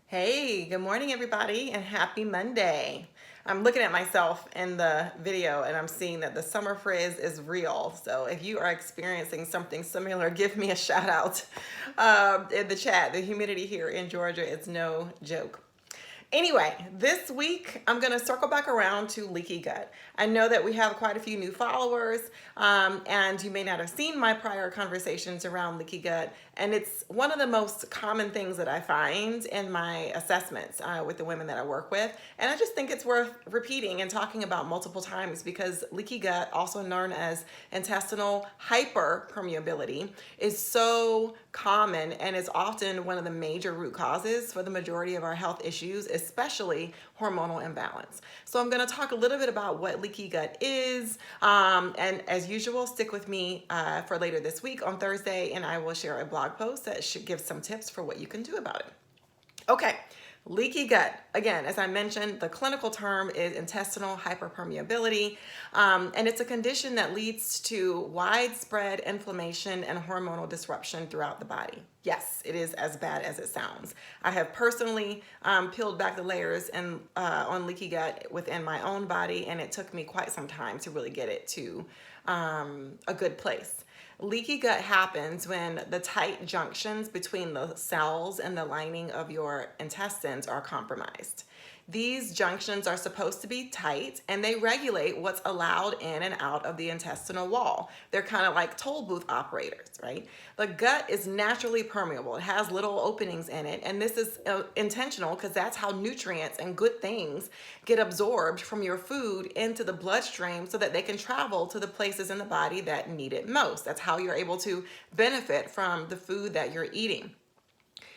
Hey, good morning everybody and happy Monday. I'm looking at myself in the video and I'm seeing that the summer frizz is real. So if you are experiencing something similar, give me a shout out in the chat. The humidity here in Georgia is no joke. Anyway, this week I'm going to circle back around to leaky gut. I know that we have quite a few new followers, and you may not have seen my prior conversations around leaky gut. And it's one of the most common things that I find in my assessments with the women that I work with. And I just think it's worth repeating and talking about multiple times because leaky gut, also known as intestinal hyperpermeability, is so common and is often one of the major root causes for the majority of our health issues, especially hormonal imbalance. So I'm going to talk a little bit about what leaky gut is, and as usual, stick with me for later this week on Thursday, and I will share a blog post that should give some tips for what you can do about it. Okay. Leaky gut, again, as I mentioned, the clinical term is intestinal hyperpermeability, and it's a condition that leads to widespread inflammation and hormonal disruption throughout the body. Yes, it is as bad as it sounds. I have personally peeled back the layers on leaky gut within my own body, and it took me quite some time to really get it to a good place. Leaky gut happens when the tight junctions between the cells and the lining of your intestines are compromised. These junctions are supposed to be tight and they regulate what's allowed in and out of the intestinal wall. They're kind of like toll booth operators, right? The gut is naturally permeable. It has little openings in it, and this is intentional because that's how nutrients and good things get absorbed from your food into the bloodstream so that they can travel to the places in the body that need it most. That's how you're able to benefit from the food that you're eating.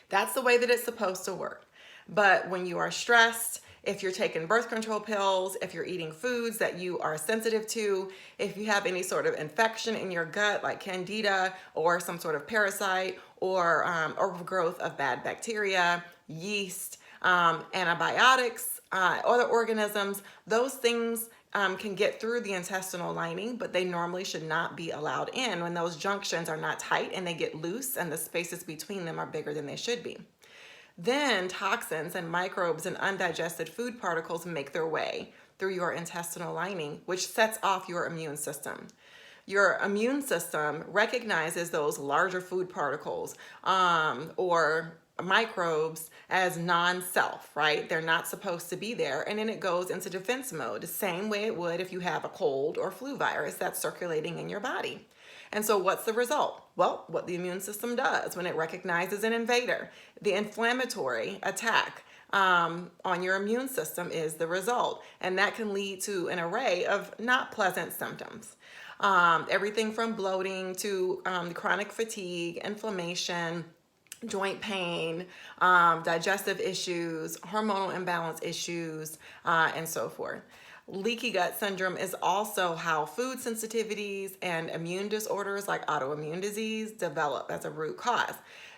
That's the way that it's supposed to work. But when you are stressed, if you're taking birth control pills, if you're eating foods that you are sensitive to, if you have any sort of infection in your gut like candida or some sort of parasite or overgrowth of bad bacteria, yeast, antibiotics, other organisms, those things can get through the intestinal lining, but they normally should not be allowed in when those junctions are not tight and they get loose and the spaces between them are bigger than they should be. Then toxins and microbes and undigested food particles make their way through your intestinal lining, which sets off your immune system. Your immune system recognizes those larger food particles or microbes as non-self, right? They're not supposed to be there. And then it goes into defense mode, the same way it would if you have a cold or flu virus that's circulating in your body. And so what's the result? Well, what the immune system does when it recognizes an invader, the inflammatory attack on your immune system is the result. And that can lead to an array of not pleasant symptoms. Everything from bloating to chronic fatigue, inflammation, joint pain, digestive issues, hormonal imbalance issues, and so forth. Leaky gut syndrome is also how food sensitivities and immune disorders like autoimmune disease develop as a root cause.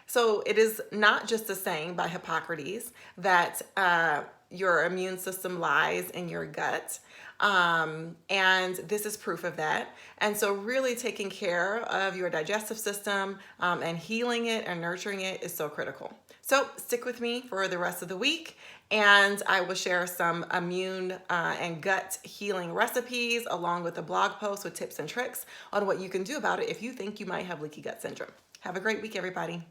So it is not just a saying by Hippocrates that your immune system lies in your gut. And this is proof of that. And so really taking care of your digestive system and healing it and nurturing it is so critical. So stick with me for the rest of the week, and I will share some immune and gut healing recipes along with a blog post with tips and tricks on what you can do about it if you think you might have leaky gut syndrome. Have a great week, everybody.